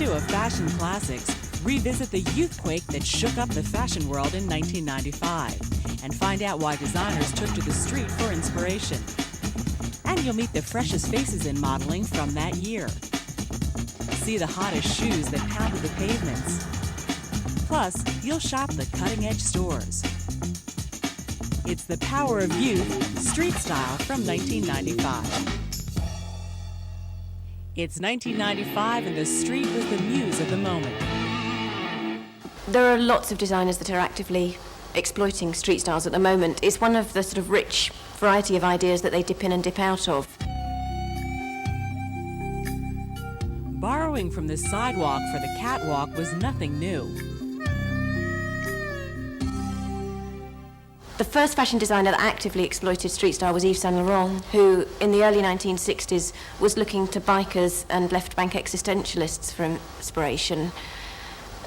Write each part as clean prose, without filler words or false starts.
issue of Fashion Classics, revisit the Youthquake that shook up the fashion world in 1995 and find out why designers took to the street for inspiration. And you'll meet the freshest faces in modeling from that year. See the hottest shoes that pounded the pavements. Plus, you'll shop the cutting-edge stores. It's the power of youth, street style from 1995. It's 1995 and the street was the muse of the moment. There are lots of designers that are actively exploiting street styles at the moment. It's one of the sort of rich variety of ideas that they dip in and dip out of. Borrowing from the sidewalk for the catwalk was nothing new. The first fashion designer that actively exploited street style was Yves Saint Laurent, who in the early 1960s was looking to bikers and left-bank existentialists for inspiration.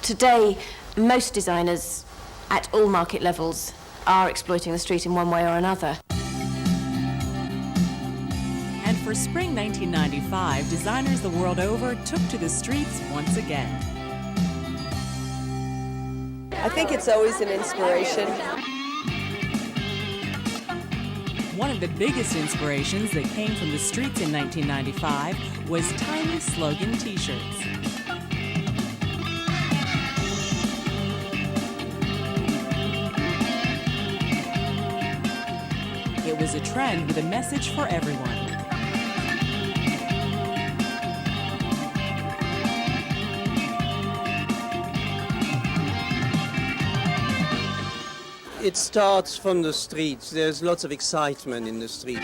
Today, most designers at all market levels are exploiting the street in one way or another. And for spring 1995, designers the world over took to the streets once again. I think it's always an inspiration. One of the biggest inspirations that came from the streets in 1995 was tiny slogan t-shirts. It was a trend with a message for everyone. It starts from the streets. There's lots of excitement in the street.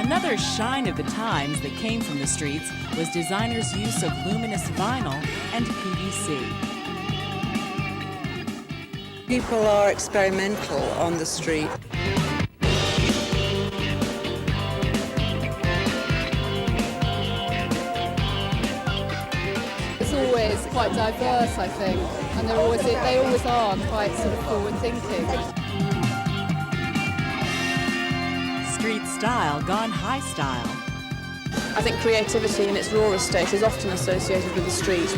Another shine of the times that came from the streets was designers' use of luminous vinyl and PVC. People are experimental on the street. It's always quite diverse, I think, and they always are quite sort of forward-thinking. Street style gone high style. I think creativity in its rawest state is often associated with the street.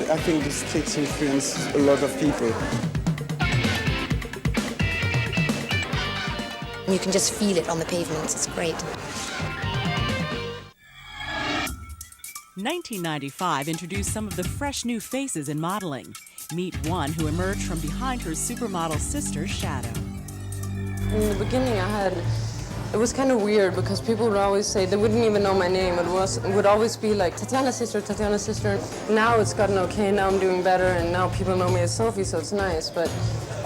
I think the streets influence a lot of people. You can just feel it on the pavements, it's great. 1995 introduced some of the fresh new faces in modeling. Meet one who emerged from behind her supermodel sister's shadow. In the beginning it was kind of weird because people would always say, they wouldn't even know my name. It would always be like, Tatiana's sister, Tatiana's sister. Now it's gotten okay, now I'm doing better, and now people know me as Sophie, so it's nice. But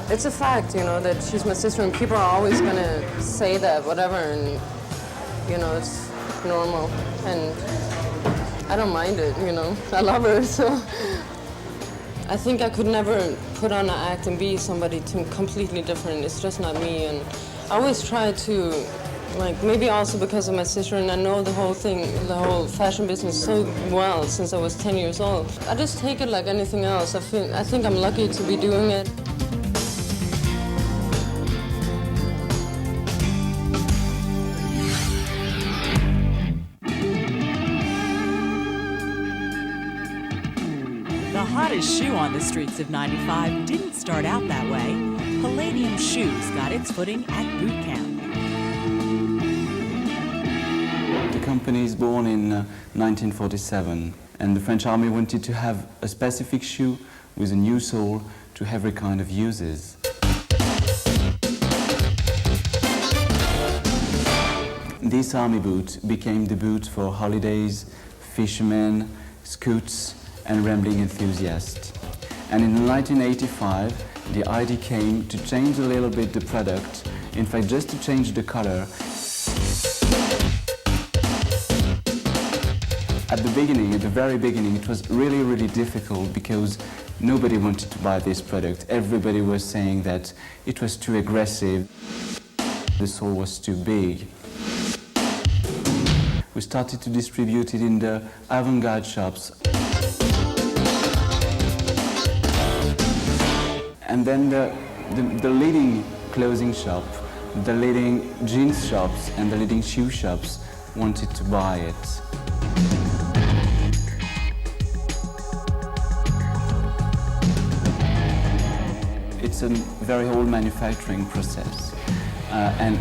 it's a fact, you know, that she's my sister, and people are always gonna say that, whatever, and, you know, it's normal. And I don't mind it, you know, I love her, so. I think I could never put on an act and be somebody completely different. It's just not me, and I always try to, like, maybe also because of my sister, and I know the whole thing, the whole fashion business so well since I was 10 years old. I just take it like anything else. I think I'm lucky to be doing it. The hottest shoe on the streets of 95 didn't start out that way. Palladium shoes got its footing at boot camp. The company is born in 1947, and the French army wanted to have a specific shoe with a new sole to every kind of uses. This army boot became the boot for holidays, fishermen, scouts, and rambling enthusiasts. And in 1985, the idea came to change a little bit the product, in fact just to change the color. At the beginning, at the very beginning, it was really difficult because nobody wanted to buy this product. Everybody was saying that it was too aggressive, the sole was too big. We started to distribute it in the avant-garde shops. And then the leading clothing shop the leading jeans shops and the leading shoe shops wanted to buy it. It's a very old manufacturing process, and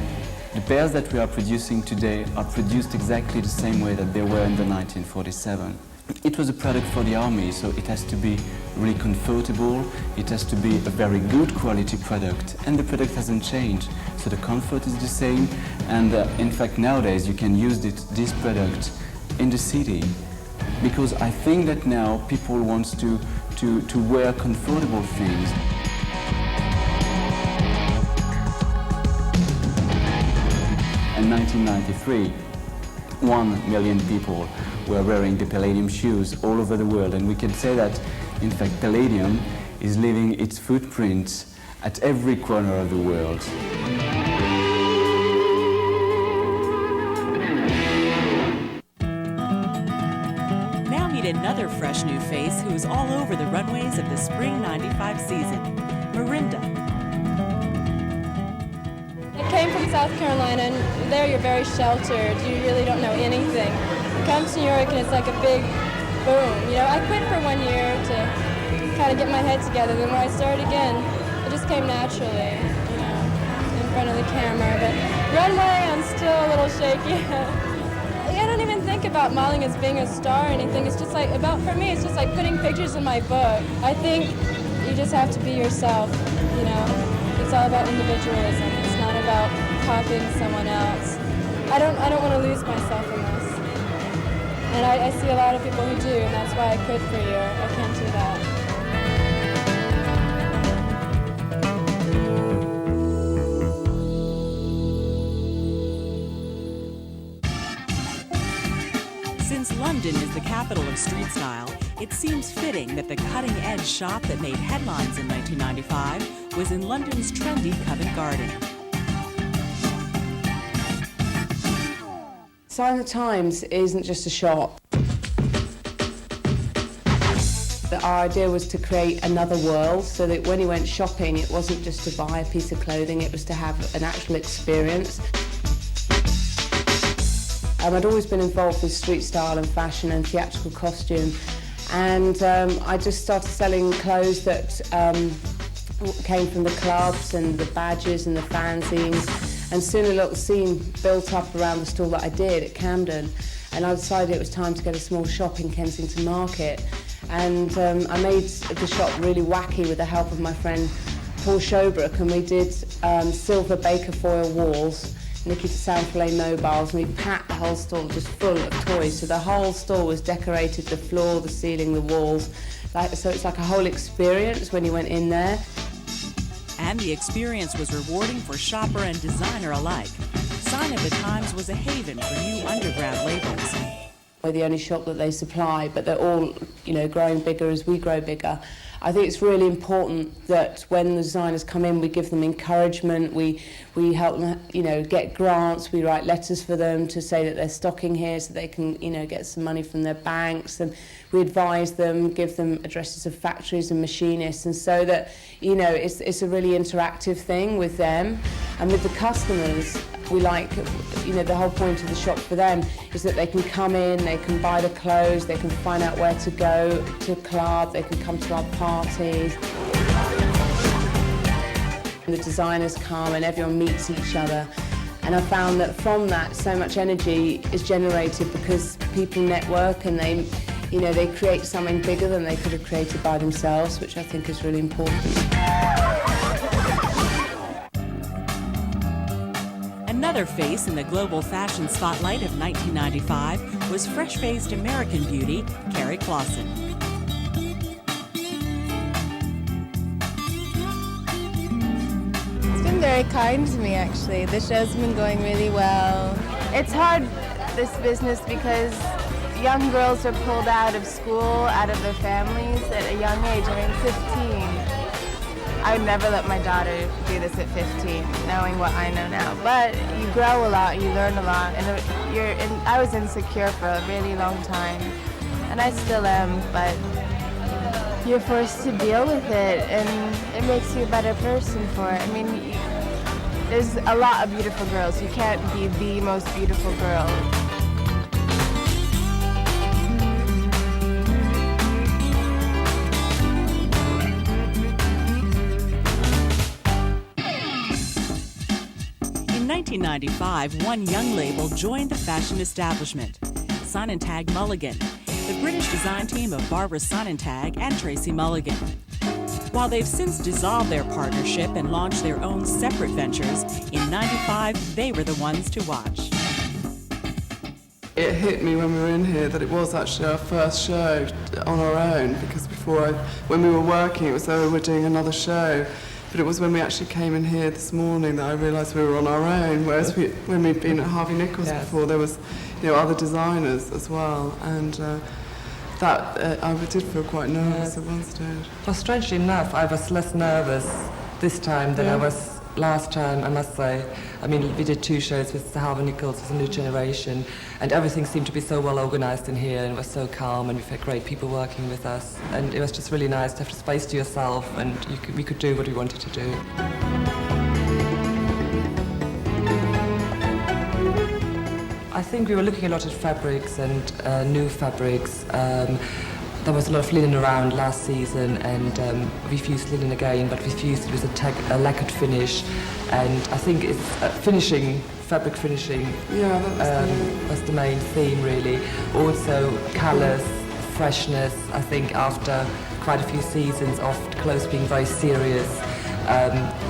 the pairs that we are producing today are produced exactly the same way that they were in the 1947. It was a product for the army, so it has to be really comfortable, it has to be a very good quality product, and the product hasn't changed. So the comfort is the same, and in fact nowadays you can use this product in the city, because I think that now people want to wear comfortable things. In 1993, 1 million people were wearing the Palladium shoes all over the world, and we can say that, in fact, Palladium is leaving its footprint at every corner of the world. Now meet another fresh new face who is all over the runways of the Spring '95 season, Marinda. I came from South Carolina, and there you're very sheltered. You really don't know anything. You come to New York, and it's like a big boom. You know, I quit for 1 year to kind of get my head together. Then when I started again, it just came naturally, you know, in front of the camera. But runway, I'm still a little shaky. I don't even think about modeling as being a star or anything. It's just like, for me, it's just like putting pictures in my book. I think you just have to be yourself, you know. It's all about individualism. It's not about copying someone else. I don't want to lose myself in this. And I see a lot of people who do, and that's why I quit for a year. I can't do that. Since London is the capital of street style, it seems fitting that the cutting-edge shop that made headlines in 1995 was in London's trendy Covent Garden. Sign of the Times isn't just a shop. Our idea was to create another world, so that when you went shopping, it wasn't just to buy a piece of clothing, it was to have an actual experience. I'd always been involved with street style and fashion and theatrical costume, and I just started selling clothes that came from the clubs and the badges and the fanzines. And soon a little scene built up around the stall that I did at Camden, and I decided it was time to get a small shop in Kensington Market. And I made the shop really wacky with the help of my friend Paul Showbrook, and we did silver baker foil walls, Nicky Soundflay mobiles, and we packed the whole stall just full of toys. So the whole store was decorated, the floor, the ceiling, the walls. So it's like a whole experience when you went in there. And the experience was rewarding for shopper and designer alike. Sign of the Times was a haven for new underground labels. We're the only shop that they supply, but they're all, you know, growing bigger as we grow bigger. I think it's really important that when the designers come in, we give them encouragement, we help them, you know, get grants, we write letters for them to say that they're stocking here so they can, you know, get some money from their banks, and we advise them, give them addresses of factories and machinists, and so that, you know, it's a really interactive thing with them. And with the customers, we like, you know, the whole point of the shop for them is that they can come in, they can buy the clothes, they can find out where to go to a club, they can come to our parties. The designers come and everyone meets each other. And I found that from that, so much energy is generated because people network and they, you know, they create something bigger than they could have created by themselves, which I think is really important. Another face in the global fashion spotlight of 1995 was fresh-faced American beauty Carrie Clausen. It's been very kind to me, actually. The show's been going really well. It's hard, this business, because young girls are pulled out of school, out of their families at a young age. I mean, 15. I would never let my daughter do this at 15, knowing what I know now. But you grow a lot, you learn a lot, and I was insecure for a really long time, and I still am, but you're forced to deal with it, and it makes you a better person for it. I mean, There's a lot of beautiful girls. You can't be the most beautiful girl. In 1995, one young label joined the fashion establishment, Sonnentag Mulligan, the British design team of Barbara Sonnentag and Tracy Mulligan. While they've since dissolved their partnership and launched their own separate ventures, in '95 they were the ones to watch. It hit me when we were in here that it was actually our first show on our own, because before, when we were working, it was though we were doing another show. But it was when we actually came in here this morning that I realised we were on our own, whereas when we'd been at Harvey Nichols before, there was other designers as well, and I did feel quite nervous at one stage. Well, strangely enough, I was less nervous this time than I was last time, I must say. I mean, we did 2 shows with Harvey Nichols, with a new generation, and everything seemed to be so well organised in here, and it was so calm, and we've had great people working with us, and it was just really nice to have the space to yourself, and we could do what we wanted to do. I think we were looking a lot at fabrics and new fabrics. There was a lot of linen around last season, and we've used linen again, but we've used it with a lacquered finish, and I think it's fabric finishing was the main theme, really. Also colours, freshness. I think after quite a few seasons of clothes being very serious,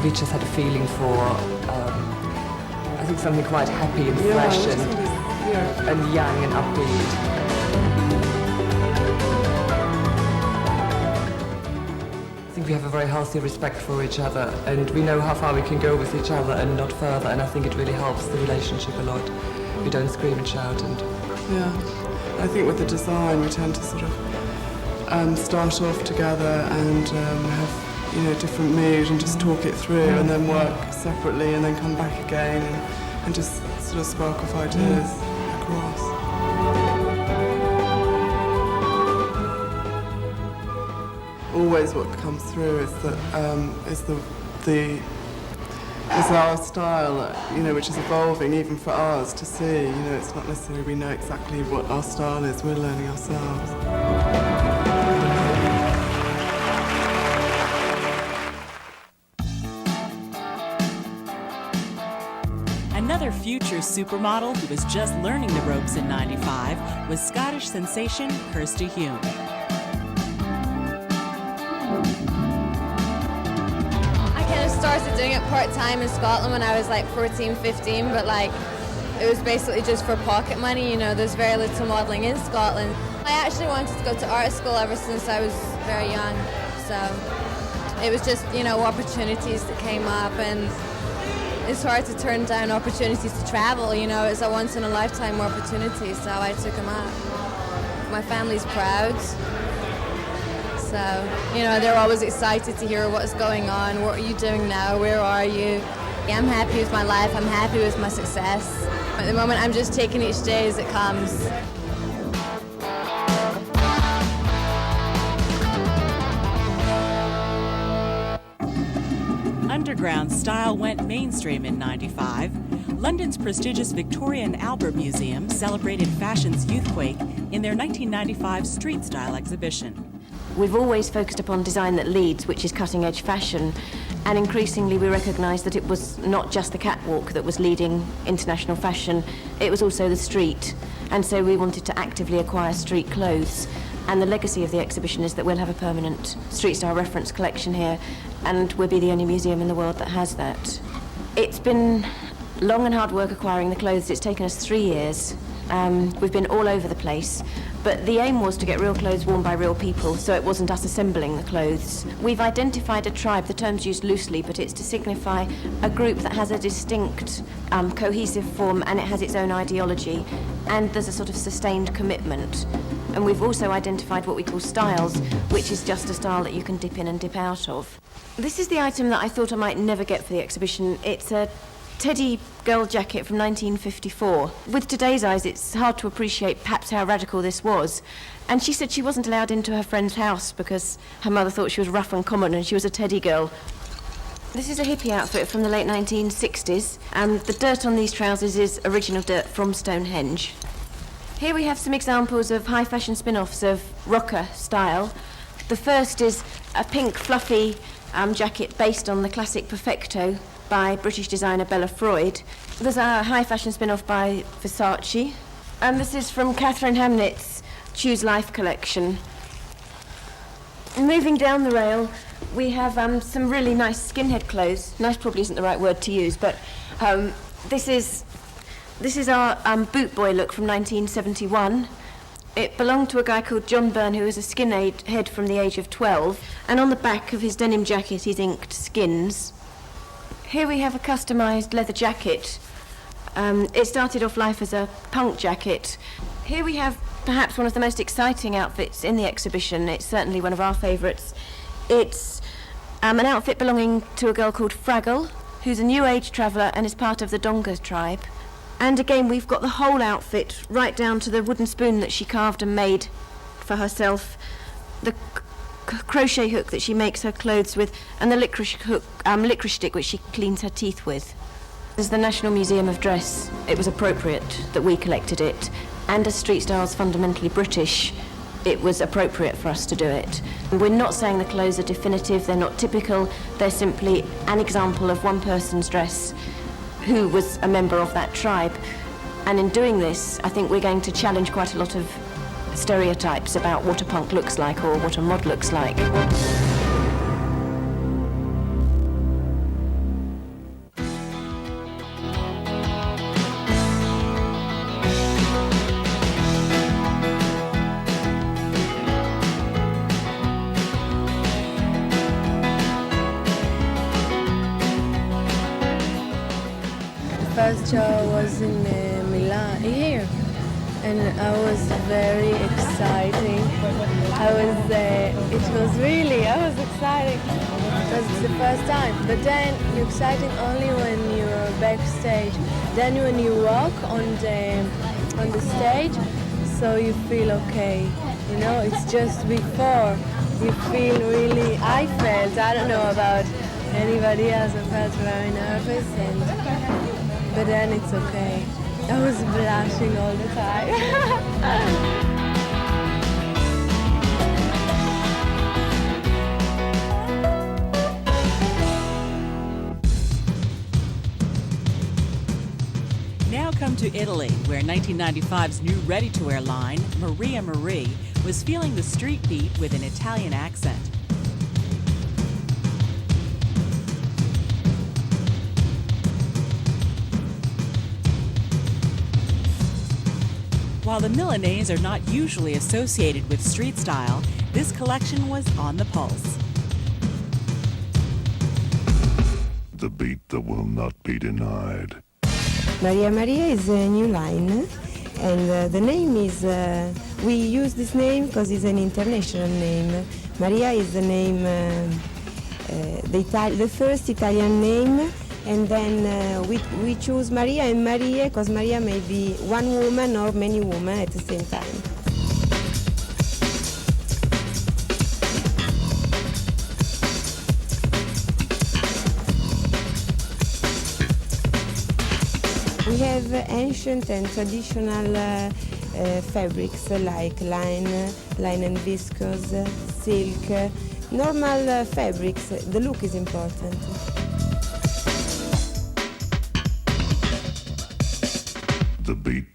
we just had a feeling for I think something quite happy and fresh and young and upbeat. I think we have a very healthy respect for each other, and we know how far we can go with each other and not further, and I think it really helps the relationship a lot. We don't scream and shout. I think with the design we tend to sort of start off together and have different mood and just talk it through and then work separately and then come back again and just sort of spark off ideas across. Always what comes through is that is our style, which is evolving even for us to see. It's not necessarily we know exactly what our style is. We're learning ourselves. Another future supermodel who was just learning the ropes in '95 was Scottish sensation Kirsty Hume. Started doing it part-time in Scotland when I was like 14, 15, but it was basically just for pocket money. There's very little modelling in Scotland. I actually wanted to go to art school ever since I was very young, so it was just opportunities that came up, and it's hard to turn down opportunities to travel. It's a once-in-a-lifetime opportunity, so I took them up. My family's proud. So, they're always excited to hear what's going on. What are you doing now? Where are you? Yeah, I'm happy with my life. I'm happy with my success. At the moment, I'm just taking each day as it comes. Underground style went mainstream in '95. London's prestigious Victoria and Albert Museum celebrated fashion's Youthquake in their 1995 street style exhibition. We've always focused upon design that leads, which is cutting-edge fashion, and increasingly we recognise that it was not just the catwalk that was leading international fashion, it was also the street. And so we wanted to actively acquire street clothes. And the legacy of the exhibition is that we'll have a permanent street style reference collection here, and we'll be the only museum in the world that has that. It's been long and hard work acquiring the clothes. It's taken us 3 years. We've been all over the place, but the aim was to get real clothes worn by real people, so it wasn't us assembling the clothes. We've identified a tribe. The term's used loosely, but it's to signify a group that has a distinct, cohesive form, and it has its own ideology, and there's a sort of sustained commitment. And we've also identified what we call styles, which is just a style that you can dip in and dip out of. This is the item that I thought I might never get for the exhibition. It's a Teddy girl jacket from 1954. With today's eyes, it's hard to appreciate perhaps how radical this was. And she said she wasn't allowed into her friend's house because her mother thought she was rough and common and she was a Teddy girl. This is a hippie outfit from the late 1960s, and the dirt on these trousers is original dirt from Stonehenge. Here we have some examples of high fashion spin-offs of rocker style. The first is a pink fluffy jacket based on the classic Perfecto by British designer Bella Freud. There's a high fashion spin-off by Versace, and this is from Catherine Hamnett's Choose Life collection. Moving down the rail, we have some really nice skinhead clothes. Nice probably isn't the right word to use, but this is our boot boy look from 1971. It belonged to a guy called John Byrne, who was a skinhead from the age of 12, and on the back of his denim jacket he's inked skins. Here we have a customised leather jacket. It started off life as a punk jacket. Here we have perhaps one of the most exciting outfits in the exhibition. It's certainly one of our favourites. It's an outfit belonging to a girl called Fraggle, who's a New Age traveller and is part of the Donga tribe. And again, we've got the whole outfit, right down to the wooden spoon that she carved and made for herself, the crochet hook that she makes her clothes with, and the licorice stick which she cleans her teeth with. As the National Museum of Dress, it was appropriate that we collected it, and as street style's fundamentally British, it was appropriate for us to do it. We're not saying the clothes are definitive, they're not typical, they're simply an example of one person's dress who was a member of that tribe. And in doing this, I think we're going to challenge quite a lot of stereotypes about what a punk looks like or what a mod looks like. First show was in Milan here, and I was very exciting. I was excited because it's the first time. But then you're exciting only when you're backstage. Then when you walk on the stage, so you feel okay. You know, it's just before you feel really. I don't know about anybody else. I felt very nervous but then it's okay. I was blushing all the time. Now come to Italy, where 1995's new ready-to-wear line, Maria Marie, was feeling the street beat with an Italian accent. While the Milanese are not usually associated with street style, this collection was on the pulse. The beat that will not be denied. Maria Maria is a new line, and the name is, we use this name because it's an international name. Maria is the name, the first Italian name, and then we choose Maria and Maria because Maria may be one woman or many women at the same time. We have ancient and traditional fabrics like line and viscose, silk, normal fabrics. The look is important. The beat.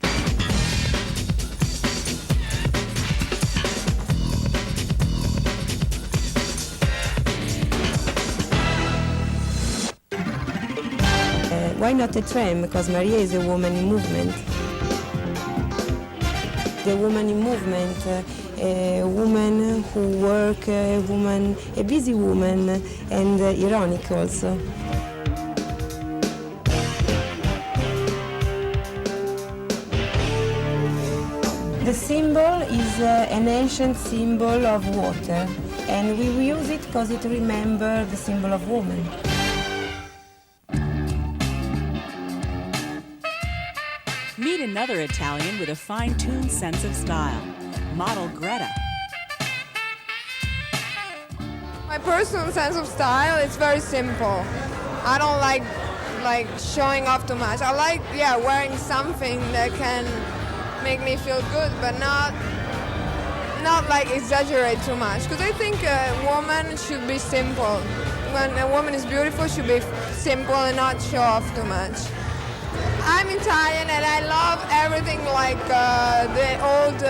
Why not a tram? Because Maria is a woman in movement. The woman in movement, a woman who works, a busy woman, and ironic also. The symbol is an ancient symbol of water, and we use it because it remembers the symbol of woman. Meet another Italian with a fine-tuned sense of style, model Greta. I My personal sense of style, it's very simple. I don't like showing off too much. I like, wearing something that can make me feel good, but not like exaggerate too much. Because I think a woman should be simple. When a woman is beautiful, she should be simple and not show off too much. I'm Italian and I love everything like the old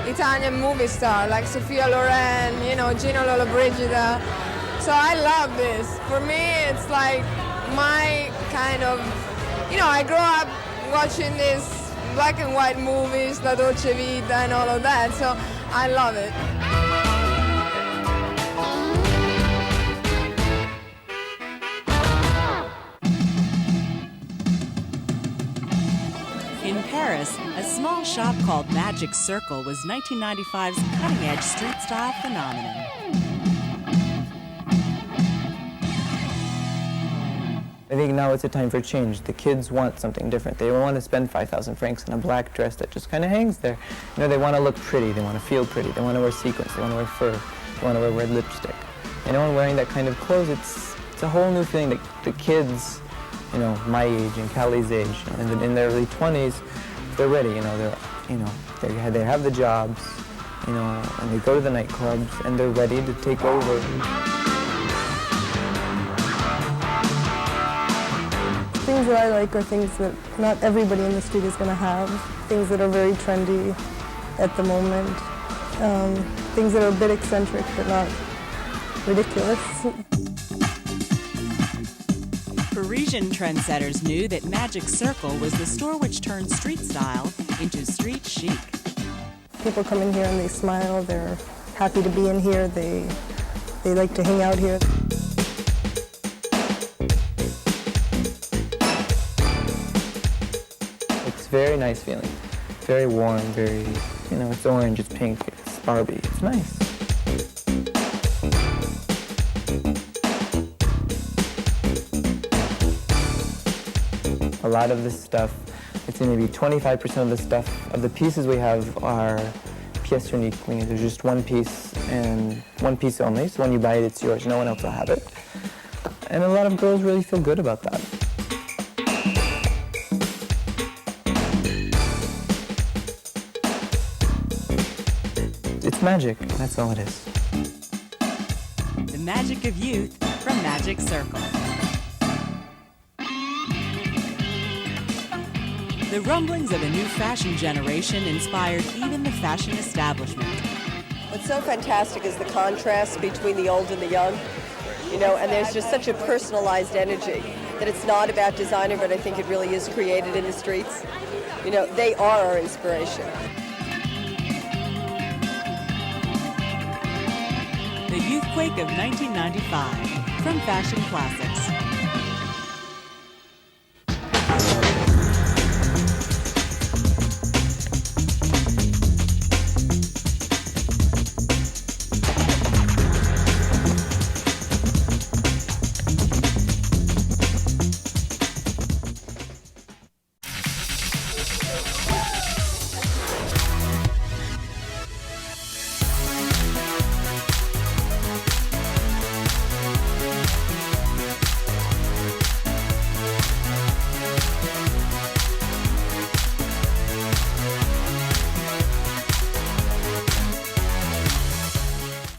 Italian movie star, like Sophia Loren, Gino Lollobrigida. So I love this. For me, it's like my kind of, I grew up watching these black and white movies, La Dolce Vita and all of that, so I love it. In Paris, a small shop called Magic Circle was 1995's cutting-edge street-style phenomenon. I think now it's a time for change. The kids want something different. They don't want to spend 5,000 francs on a black dress that just kind of hangs there. They want to look pretty. They want to feel pretty. They want to wear sequins. They want to wear fur. They want to wear red lipstick. And wearing that kind of clothes, it's a whole new thing that the kids, my age and Callie's age, in their early 20s, they're ready. They have the jobs, and they go to the nightclubs, and they're ready to take over. Things that I like are things that not everybody in the street is going to have. Things that are very trendy at the moment. Things that are a bit eccentric but not ridiculous. Parisian trendsetters knew that Magic Circle was the store which turned street style into street chic. People come in here and they smile. They're happy to be in here. They like to hang out here. Very nice feeling. Very warm, very, it's orange, it's pink, it's Barbie. It's nice. A lot of this stuff, it's maybe 25% of the stuff, of the pieces we have are pièces uniques, meaning there's just one piece and one piece only, so when you buy it, it's yours. No one else will have it. And a lot of girls really feel good about that. It's magic, that's all it is. The magic of youth from Magic Circle. The rumblings of a new fashion generation inspired even the fashion establishment. What's so fantastic is the contrast between the old and the young, and there's just such a personalized energy that it's not about designer, but I think it really is created in the streets. They are our inspiration. The Youthquake of 1995 from Fashion Classics.